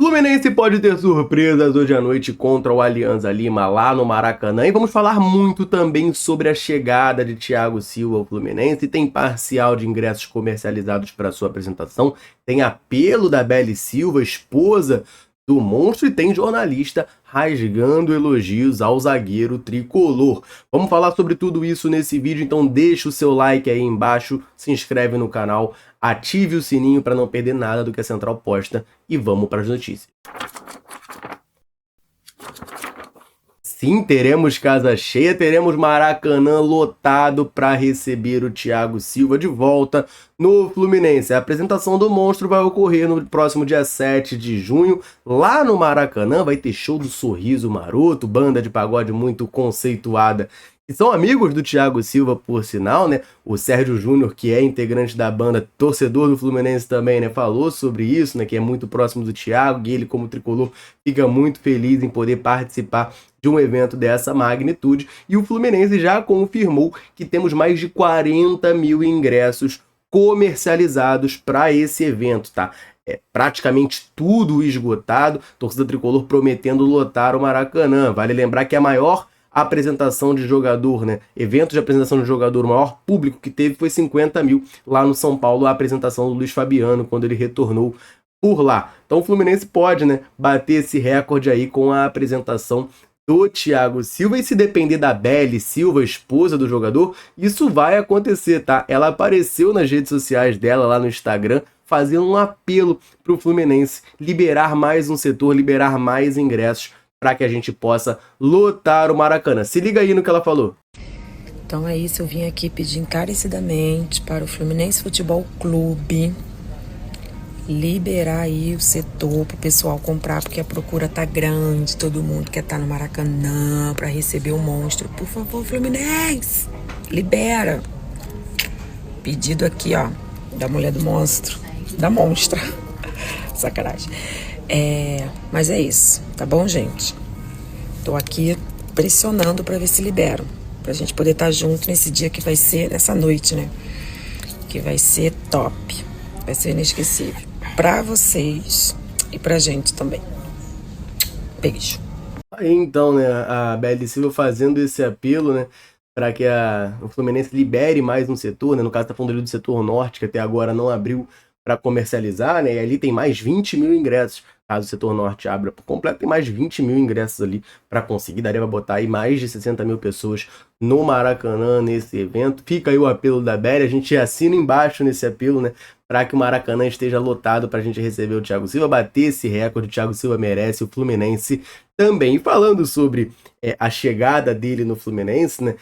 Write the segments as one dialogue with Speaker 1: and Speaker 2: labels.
Speaker 1: Fluminense pode ter surpresas hoje à noite contra o Alianza Lima lá no Maracanã e vamos falar muito também sobre a chegada de Thiago Silva ao Fluminense. Tem parcial de ingressos comercializados para sua apresentação, tem apelo da Belle Silva, esposa do monstro, e tem jornalista rasgando elogios ao zagueiro tricolor. Vamos falar sobre tudo isso nesse vídeo, então deixa o seu like aí embaixo, se inscreve no canal, ative o sininho para não perder nada do que a Central posta e vamos para as notícias. Sim, teremos casa cheia, teremos Maracanã lotado para receber o Thiago Silva de volta no Fluminense. A apresentação do monstro vai ocorrer no próximo dia 7 de junho, lá no Maracanã. Vai ter show do Sorriso Maroto, banda de pagode muito conceituada, que são amigos do Thiago Silva, por sinal, né? O Sérgio Júnior, que é integrante da banda, torcedor do Fluminense também, né? Falou sobre isso, né? Que é muito próximo do Thiago, e ele, como tricolor, fica muito feliz em poder participar de um evento dessa magnitude. E o Fluminense já confirmou que temos mais de 40 mil ingressos comercializados para esse evento, tá? É praticamente tudo esgotado, torcida tricolor prometendo lotar o Maracanã. Vale lembrar que a maior apresentação de jogador, né? Evento de apresentação de jogador, o maior público que teve foi 50 mil lá no São Paulo, a apresentação do Luiz Fabiano, quando ele retornou por lá. Então o Fluminense pode, né, bater esse recorde aí com a apresentação do Thiago Silva, e se depender da Belle Silva, esposa do jogador, isso vai acontecer, tá? Ela apareceu nas redes sociais dela, lá no Instagram, fazendo um apelo para o Fluminense liberar mais um setor, liberar mais ingressos, para que a gente possa lotar o Maracanã. Se liga aí no que ela falou.
Speaker 2: Então é isso, eu vim aqui pedir encarecidamente para o Fluminense Futebol Clube liberar aí o setor para o pessoal comprar, porque a procura tá grande, todo mundo quer estar no Maracanã para receber o monstro. Por favor, Fluminense, libera. Pedido aqui, ó, da mulher do monstro, da monstra. Sacanagem. Mas é isso, tá bom, gente? Tô aqui pressionando pra ver se liberam, pra gente poder estar junto nesse dia que vai ser, nessa noite, né? Que vai ser top, vai ser inesquecível pra vocês e pra gente também. Beijo.
Speaker 1: Aí então, né, a Belle Silva fazendo esse apelo, né, para que o Fluminense libere mais um setor, né? No caso tá falando ali do setor norte, que até agora não abriu para comercializar, né? E ali tem mais 20 mil ingressos. Caso o setor norte abra por completo, tem mais de 20 mil ingressos ali para conseguir. Daria para botar aí mais de 60 mil pessoas no Maracanã nesse evento. Fica aí o apelo da Belle, a gente assina embaixo nesse apelo, né? Para que o Maracanã esteja lotado para a gente receber o Thiago Silva, bater esse recorde. O Thiago Silva merece, o Fluminense também. E falando sobre a chegada dele no Fluminense, né?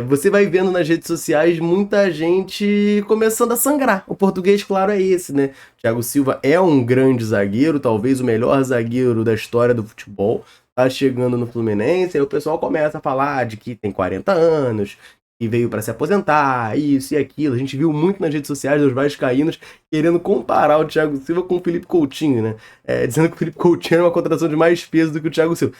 Speaker 1: Você vai vendo nas redes sociais muita gente começando a sangrar. O português, claro, é esse, né? Thiago Silva é um grande zagueiro, talvez o melhor zagueiro da história do futebol. Tá chegando no Fluminense, aí o pessoal começa a falar de que tem 40 anos, que veio para se aposentar, isso e aquilo. A gente viu muito nas redes sociais dos vascaínos querendo comparar o Thiago Silva com o Felipe Coutinho, né? Dizendo que o Felipe Coutinho era uma contratação de mais peso do que o Thiago Silva.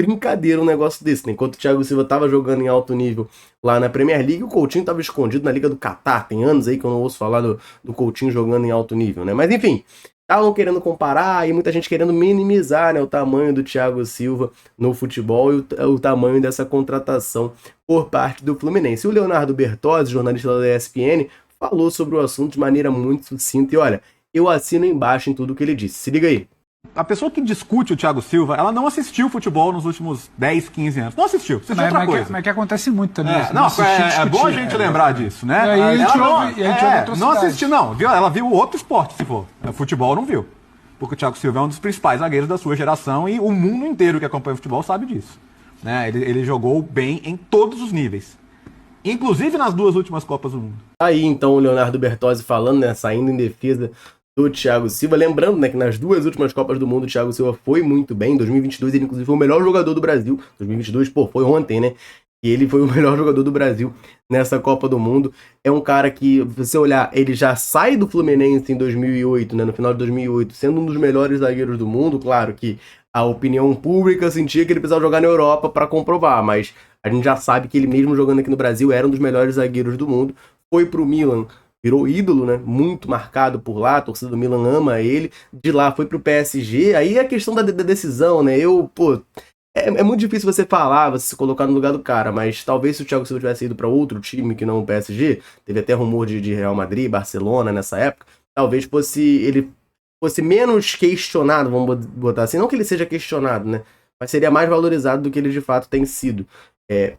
Speaker 1: Brincadeira um negócio desse, né? Enquanto o Thiago Silva estava jogando em alto nível lá na Premier League, o Coutinho estava escondido na Liga do Catar. Tem anos aí que eu não ouço falar do Coutinho jogando em alto nível, né? Mas enfim, estavam querendo comparar e muita gente querendo minimizar, né, o tamanho do Thiago Silva no futebol e o tamanho dessa contratação por parte do Fluminense. O Leonardo Bertozzi, jornalista da ESPN, falou sobre o assunto de maneira muito sucinta e olha, eu assino embaixo em tudo que ele disse. Se liga aí.
Speaker 3: A pessoa que discute o Thiago Silva, ela não assistiu futebol nos últimos 10, 15 anos. Não assistiu, assistiu outra coisa.
Speaker 4: Mas que acontece muito também.
Speaker 3: É bom a gente lembrar disso, né?
Speaker 4: E aí a gente ouve
Speaker 3: não assistiu, não. Viu? Ela viu outro esporte, se for. Futebol não viu. Porque o Thiago Silva é um dos principais zagueiros da sua geração e o mundo inteiro que acompanha o futebol sabe disso. Né? Ele jogou bem em todos os níveis. Inclusive nas duas últimas Copas do Mundo.
Speaker 1: Aí então o Leonardo Bertozzi falando, né, saindo em defesa do Thiago Silva, lembrando, né, que nas duas últimas Copas do Mundo o Thiago Silva foi muito bem. Em 2022 ele inclusive foi o melhor jogador do Brasil. 2022, foi ontem, né? E ele foi o melhor jogador do Brasil nessa Copa do Mundo. É um cara que, se você olhar, ele já sai do Fluminense em 2008, né, no final de 2008, sendo um dos melhores zagueiros do mundo. Claro que a opinião pública sentia que ele precisava jogar na Europa para comprovar, mas a gente já sabe que ele mesmo jogando aqui no Brasil era um dos melhores zagueiros do mundo. Foi pro Milan virou ídolo, né? Muito marcado por lá, a torcida do Milan ama ele. De lá foi pro PSG. Aí a questão da decisão, né? É muito difícil você falar, você se colocar no lugar do cara, mas talvez se o Thiago Silva tivesse ido para outro time que não o PSG, teve até rumor de Real Madrid, Barcelona nessa época, talvez ele fosse menos questionado, vamos botar assim, não que ele seja questionado, né? Mas seria mais valorizado do que ele de fato tem sido.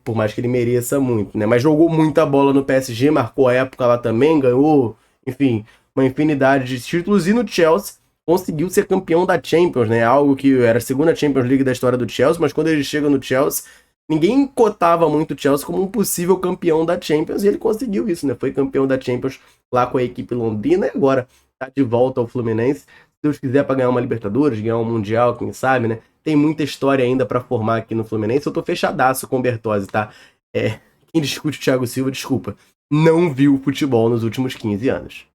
Speaker 1: Por mais que ele mereça muito, né? Mas jogou muita bola no PSG, marcou a época lá também, ganhou, enfim, uma infinidade de títulos, e no Chelsea conseguiu ser campeão da Champions, né? Algo que era a segunda Champions League da história do Chelsea, mas quando ele chega no Chelsea, ninguém cotava muito o Chelsea como um possível campeão da Champions, e ele conseguiu isso, né? Foi campeão da Champions lá com a equipe londrina, e agora tá de volta ao Fluminense. Se Deus quiser, para ganhar uma Libertadores, ganhar um Mundial, quem sabe, né? Tem muita história ainda para formar aqui no Fluminense. Eu tô fechadaço com o Bertozzi, tá? Quem discute o Thiago Silva, desculpa, não viu futebol nos últimos 15 anos.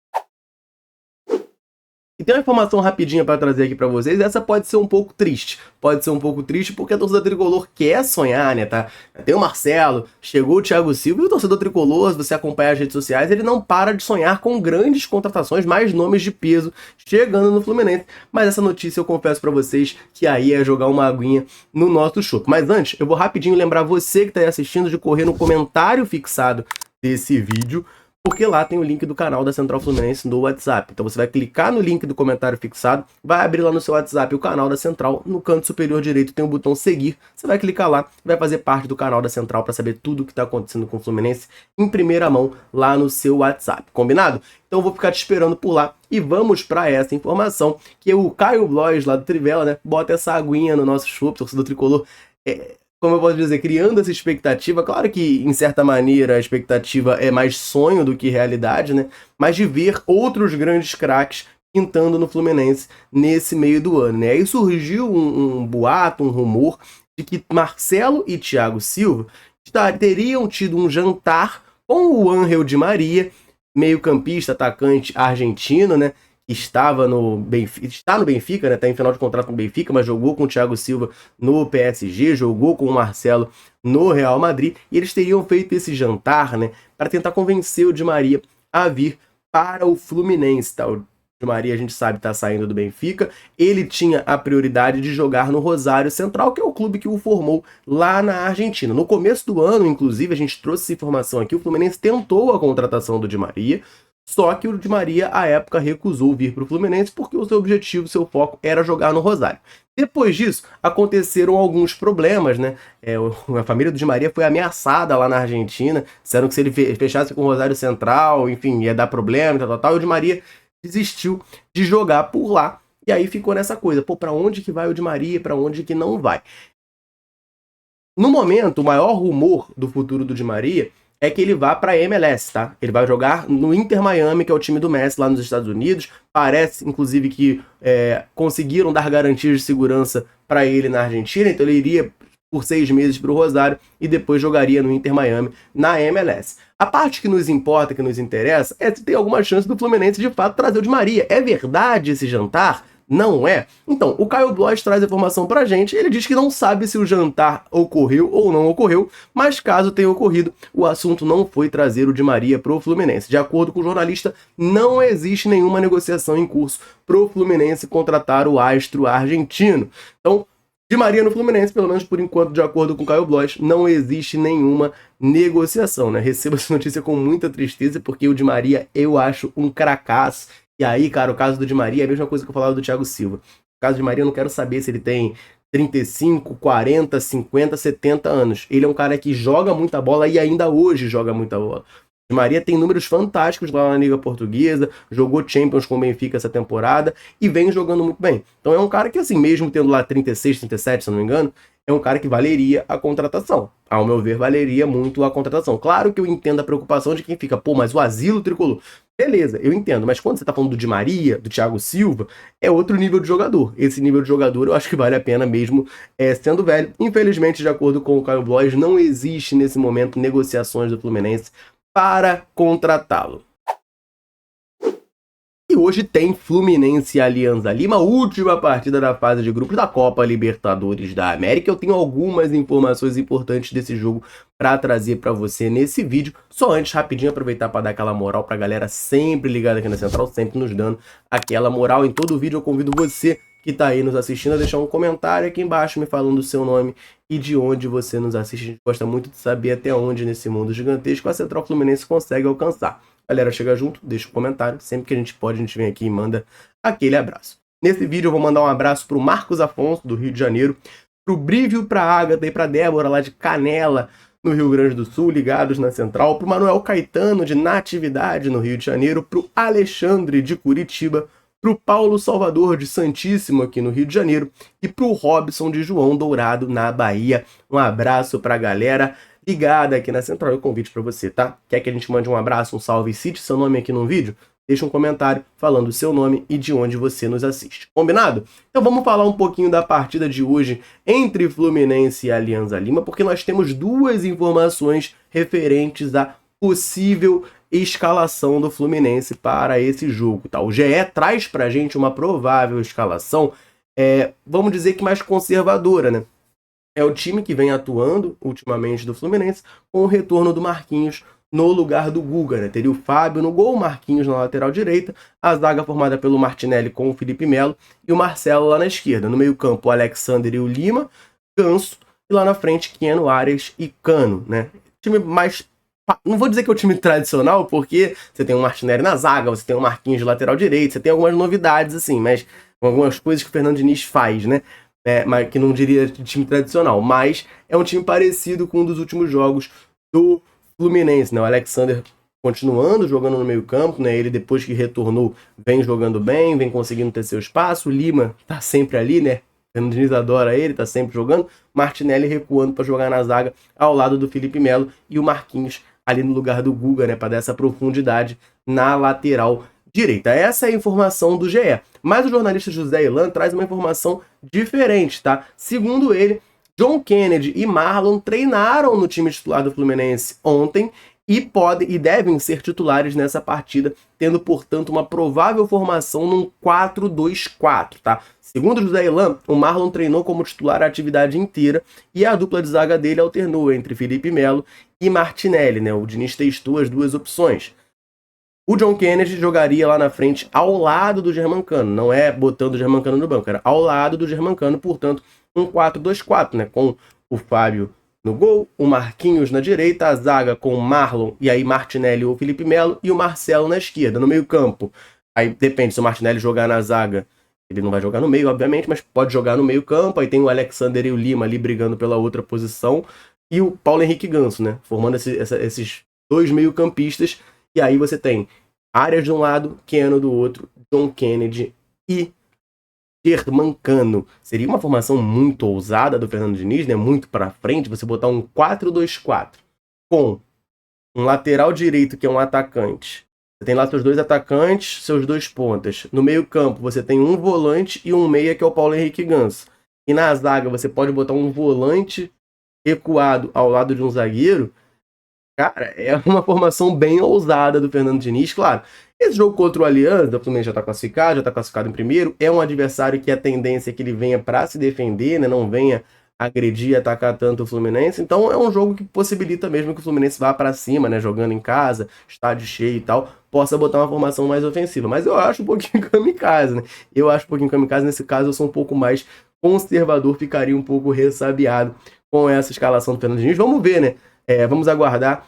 Speaker 1: E tem uma informação rapidinha para trazer aqui para vocês. Essa pode ser um pouco triste. Pode ser um pouco triste porque a torcida tricolor quer sonhar, né? Tá? Tem o Marcelo, chegou o Thiago Silva, e o torcedor tricolor, se você acompanhar as redes sociais, ele não para de sonhar com grandes contratações, mais nomes de peso chegando no Fluminense. Mas essa notícia eu confesso para vocês que aí é jogar uma aguinha no nosso chope. Mas antes, eu vou rapidinho lembrar você que tá aí assistindo de correr no comentário fixado desse vídeo, porque lá tem o link do canal da Central Fluminense no WhatsApp. Então você vai clicar no link do comentário fixado, vai abrir lá no seu WhatsApp o canal da Central, no canto superior direito tem o botão seguir, você vai clicar lá e vai fazer parte do canal da Central para saber tudo o que está acontecendo com o Fluminense em primeira mão lá no seu WhatsApp, combinado? Então eu vou ficar te esperando por lá e vamos para essa informação que o Caio Blois lá do Trivela, né, bota essa aguinha no nosso chope, torcedor tricolor, como eu posso dizer, criando essa expectativa. Claro que, em certa maneira, a expectativa é mais sonho do que realidade, né? Mas de ver outros grandes craques pintando no Fluminense nesse meio do ano, né? Aí surgiu um boato, um rumor de que Marcelo e Thiago Silva teriam tido um jantar com o Ángel Di Maria, meio-campista, atacante argentino, né? Está no Benfica, né? Tá em final de contrato com o Benfica, mas jogou com o Thiago Silva no PSG, jogou com o Marcelo no Real Madrid, e eles teriam feito esse jantar, né, para tentar convencer o Di Maria a vir para o Fluminense, tá? O Di Maria, a gente sabe, tá saindo do Benfica. Ele tinha a prioridade de jogar no Rosário Central, que é o clube que o formou lá na Argentina. No começo do ano, inclusive, a gente trouxe essa informação aqui, o Fluminense tentou a contratação do Di Maria, só que o Di Maria, à época, recusou vir para o Fluminense porque o seu objetivo, seu foco era jogar no Rosário. Depois disso, aconteceram alguns problemas, né? A família do Di Maria foi ameaçada lá na Argentina, disseram que se ele fechasse com o Rosário Central, enfim, ia dar problema, tal, e o Di Maria desistiu de jogar por lá. E aí ficou nessa coisa, para onde que vai o Di Maria, para onde que não vai? No momento, o maior rumor do futuro do Di Maria é que ele vá para a MLS, tá? Ele vai jogar no Inter Miami, que é o time do Messi lá nos Estados Unidos. Parece, inclusive, que conseguiram dar garantias de segurança para ele na Argentina, então ele iria por 6 meses para o Rosário e depois jogaria no Inter Miami na MLS. A parte que nos importa, que nos interessa, é se tem alguma chance do Fluminense de fato trazer o Di Maria. É verdade esse jantar? Não é? Então, o Caio Blois traz a informação pra gente. Ele diz que não sabe se o jantar ocorreu ou não ocorreu, mas caso tenha ocorrido, o assunto não foi trazer o Di Maria pro Fluminense. De acordo com o jornalista, não existe nenhuma negociação em curso pro Fluminense contratar o astro argentino. Então, Di Maria no Fluminense, pelo menos por enquanto, de acordo com o Caio Blois, não existe nenhuma negociação, né? Recebo essa notícia com muita tristeza, porque o Di Maria eu acho um cracaço. E aí, cara, o caso do Di Maria é a mesma coisa que eu falava do Thiago Silva. O caso do Di Maria, eu não quero saber se ele tem 35, 40, 50, 70 anos. Ele é um cara que joga muita bola e ainda hoje joga muita bola. O Di Maria tem números fantásticos lá na Liga Portuguesa, jogou Champions com o Benfica essa temporada e vem jogando muito bem. Então é um cara que, assim, mesmo tendo lá 36, 37, se eu não me engano, é um cara que valeria a contratação. Ao meu ver, valeria muito a contratação. Claro que eu entendo a preocupação de quem fica, mas o asilo tricolor. Beleza, eu entendo, mas quando você tá falando do Di Maria, do Thiago Silva, é outro nível de jogador. Esse nível de jogador eu acho que vale a pena mesmo sendo velho. Infelizmente, de acordo com o Caio Blois, não existe nesse momento negociações do Fluminense para contratá-lo. E hoje tem Fluminense e Alianza Lima, última partida da fase de grupos da Copa Libertadores da América. Eu tenho algumas informações importantes desse jogo para trazer para você nesse vídeo. Só antes, rapidinho, aproveitar para dar aquela moral para a galera sempre ligada aqui na Central, sempre nos dando aquela moral. Em todo vídeo eu convido você que está aí nos assistindo a deixar um comentário aqui embaixo me falando o seu nome e de onde você nos assiste. A gente gosta muito de saber até onde nesse mundo gigantesco a Central Fluminense consegue alcançar. Galera, chega junto, deixa um comentário. Sempre que a gente pode, a gente vem aqui e manda aquele abraço. Nesse vídeo eu vou mandar um abraço pro Marcos Afonso, do Rio de Janeiro, pro Brívio, pra Ágata e pra Débora, lá de Canela, no Rio Grande do Sul, ligados na Central, pro Manuel Caetano, de Natividade, no Rio de Janeiro, pro Alexandre, de Curitiba, pro Paulo Salvador, de Santíssimo, aqui no Rio de Janeiro, e pro Robson, de João Dourado, na Bahia. Um abraço pra galera ligada aqui na Central e o convite para você, tá? Quer que a gente mande um abraço, um salve e cite seu nome aqui no vídeo? Deixa um comentário falando o seu nome e de onde você nos assiste. Combinado? Então vamos falar um pouquinho da partida de hoje entre Fluminense e Alianza Lima, porque nós temos duas informações referentes à possível escalação do Fluminense para esse jogo, tá? O GE traz pra gente uma provável escalação, vamos dizer que mais conservadora, né? É o time que vem atuando ultimamente do Fluminense com o retorno do Marquinhos no lugar do Guga, né? Teria o Fábio no gol, o Marquinhos na lateral direita, a zaga formada pelo Martinelli com o Felipe Melo e o Marcelo lá na esquerda. No meio campo, o Alexander e o Lima, Ganso, e lá na frente, Keno, Arias e Cano, né? Time mais... Não vou dizer que é o time tradicional, porque você tem o Martinelli na zaga, você tem o Marquinhos de lateral direito, você tem algumas novidades, assim, mas algumas coisas que o Fernando Diniz faz, né? Mas que não diria de time tradicional, mas é um time parecido com um dos últimos jogos do Fluminense, né? O Alexander continuando jogando no meio campo, né? Ele depois que retornou vem jogando bem, vem conseguindo ter seu espaço, o Lima tá sempre ali, né? O Fernando Diniz adora ele, tá sempre jogando, Martinelli recuando para jogar na zaga ao lado do Felipe Melo e o Marquinhos ali no lugar do Guga, né? Para dar essa profundidade na lateral direita. Essa é a informação do GE. Mas o jornalista José Ilan traz uma informação diferente, tá? Segundo ele, John Kennedy e Marlon treinaram no time titular do Fluminense ontem e devem ser titulares nessa partida, tendo, portanto, uma provável formação num 4-2-4, tá? Segundo José Ilan, o Marlon treinou como titular a atividade inteira e a dupla de zaga dele alternou entre Felipe Melo e Martinelli, né? O Diniz testou as duas opções. O John Kennedy jogaria lá na frente ao lado do Germancano, não é botando o Germancano no banco, era ao lado do Germancano, portanto, um 4-2-4, né? Com o Fábio no gol, o Marquinhos na direita, a zaga com o Marlon e aí Martinelli ou Felipe Melo e o Marcelo na esquerda, no meio campo. Aí depende, se o Martinelli jogar na zaga, ele não vai jogar no meio, obviamente, mas pode jogar no meio campo, aí tem o Alexander e o Lima ali brigando pela outra posição, e o Paulo Henrique Ganso, né? Formando esses dois meio campistas. E aí você tem Arias de um lado, Keno do outro, John Kennedy e Germancano. Seria uma formação muito ousada do Fernando Diniz, né? Muito para frente, você botar um 4-2-4 com um lateral direito que é um atacante. Você tem lá seus dois atacantes, seus dois pontas. No meio campo você tem um volante e um meia que é o Paulo Henrique Ganso. E na zaga você pode botar um volante recuado ao lado de um zagueiro. Cara, é uma formação bem ousada do Fernando Diniz, claro. Esse jogo contra o Alianza, o Fluminense já está classificado em primeiro. É um adversário que a tendência é que ele venha para se defender, né? Não venha agredir e atacar tanto o Fluminense. Então é um jogo que possibilita mesmo que o Fluminense vá para cima, né? Jogando em casa, estádio cheio e tal, possa botar uma formação mais ofensiva. Mas eu acho um pouquinho kamikaze, né? Eu acho um pouquinho kamikaze. Nesse caso eu sou um pouco mais conservador, ficaria um pouco ressabiado com essa escalação do Fernando Diniz. Vamos ver, né? Vamos aguardar.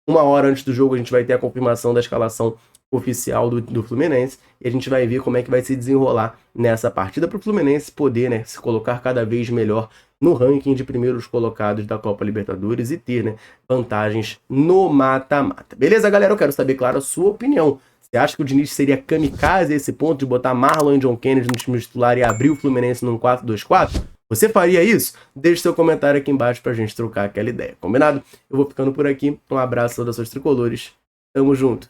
Speaker 1: Uma hora antes do jogo a gente vai ter a confirmação da escalação oficial do Fluminense e a gente vai ver como é que vai se desenrolar nessa partida para o Fluminense poder, né, se colocar cada vez melhor no ranking de primeiros colocados da Copa Libertadores e ter, né, vantagens no mata-mata. Beleza, galera? Eu quero saber, claro, a sua opinião. Você acha que o Diniz seria kamikaze a esse ponto de botar Marlon e John Kennedy no time titular e abrir o Fluminense num 4-2-4? Você faria isso? Deixe seu comentário aqui embaixo pra gente trocar aquela ideia, combinado? Eu vou ficando por aqui. Um abraço a todas as tricolores. Tamo junto.